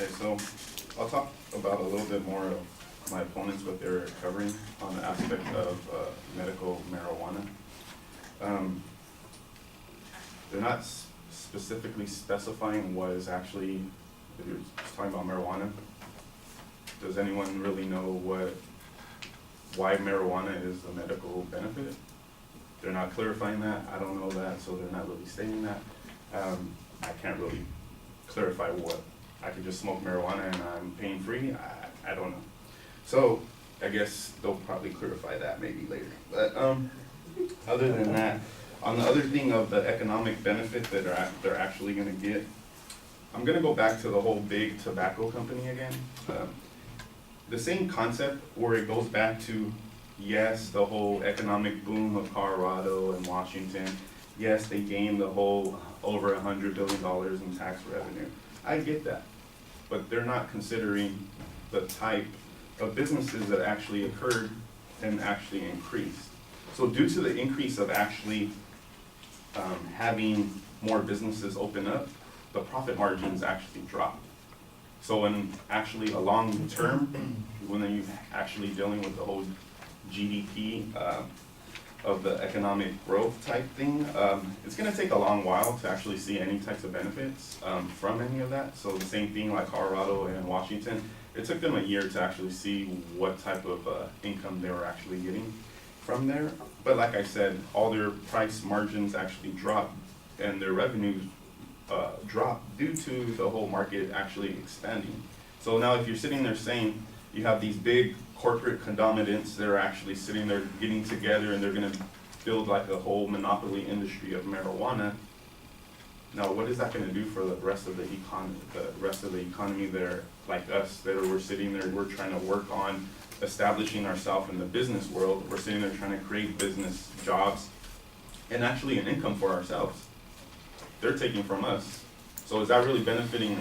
Okay, so I'll talk about a little bit more of my opponents, what they're covering on the aspect of medical marijuana. They're not specifically specifying what is actually, if you're just talking about marijuana, does anyone really know why marijuana is a medical benefit? They're not clarifying that. I don't know that, so they're not really stating that. I can't really clarify what. I could just smoke marijuana and I'm pain free. I don't know. So I guess they'll probably clarify that maybe later. But other than that, on the other thing of the economic benefit that they're actually going to get, I'm going to go back to the whole big tobacco company again. The same concept where it goes back to, yes, the whole economic boom of Colorado and Washington. Yes, they gained the whole over $100 billion in tax revenue. I get that, but they're not considering the type of businesses that actually occurred and actually increased. So due to the increase of actually having more businesses open up, the profit margins actually drop. So when actually a long term, when you're actually dealing with the whole GDP of the economic growth type thing, it's going to take a long while to actually see any types of benefits from any of that. So the same thing like Colorado and Washington, it took them a year to actually see what type of income they were actually getting from there. But like I said, all their price margins actually dropped and their revenues dropped due to the whole market actually expanding. So now if you're sitting there saying you have these big corporate conglomerates that are actually sitting there getting together and they're going to build like a whole monopoly industry of marijuana. Now, what is that going to do for the rest of the economy? The rest of the economy there, like us, that we're sitting there, we're trying to work on establishing ourselves in the business world. We're sitting there trying to create business jobs and actually an income for ourselves. They're taking from us. So is that really benefiting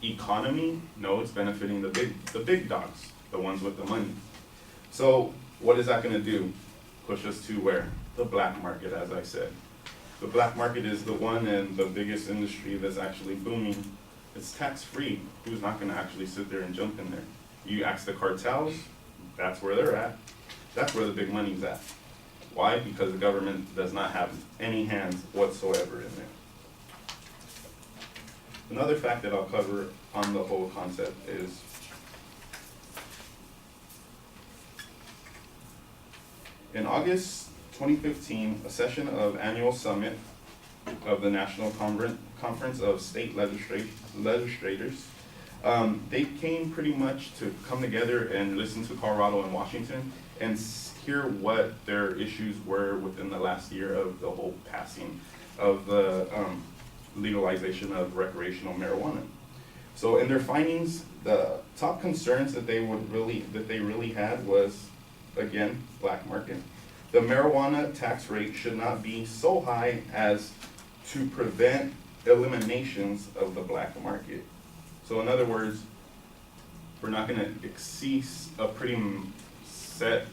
economy? No, it's benefiting the big dogs, the ones with the money. So what is that going to do? Push us to where? The black market, as I said. The black market is the one and the biggest industry that's actually booming. It's tax-free. Who's not going to actually sit there and jump in there? You ask the cartels, that's where they're at. That's where the big money's at. Why? Because the government does not have any hands whatsoever in there. Another fact that I'll cover on the whole concept is in August 2015, a session of annual summit of the National Conference of State Legislators, they came pretty much to come together and listen to Colorado and Washington and hear what their issues were within the last year of the whole passing of the legalization of recreational marijuana. So in their findings, the top concerns that they really had was, again, black market. The marijuana tax rate should not be so high as to prevent eliminations of the black market. So in other words, we're not going to exceed a pretty set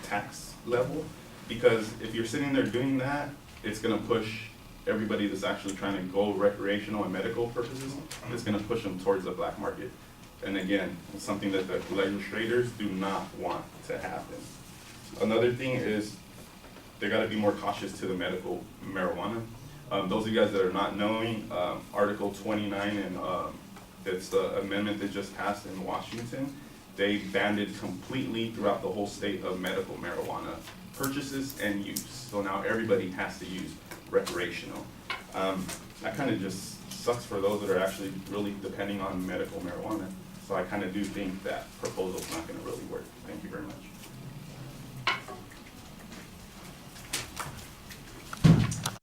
tax level, because if you're sitting there doing that, it's going to push everybody that's actually trying to go recreational and medical purposes, it's going to push them towards the black market. And again, it's something that the legislators do not want to happen. Another thing is they got to be more cautious to the medical marijuana. Those of you guys that are not knowing, Article 29, and it's the amendment that just passed in Washington, they banned it completely throughout the whole state of medical marijuana purchases and use. So now everybody has to use recreational. That kind of just sucks for those that are actually really depending on medical marijuana. So I kind of do think that proposal is not going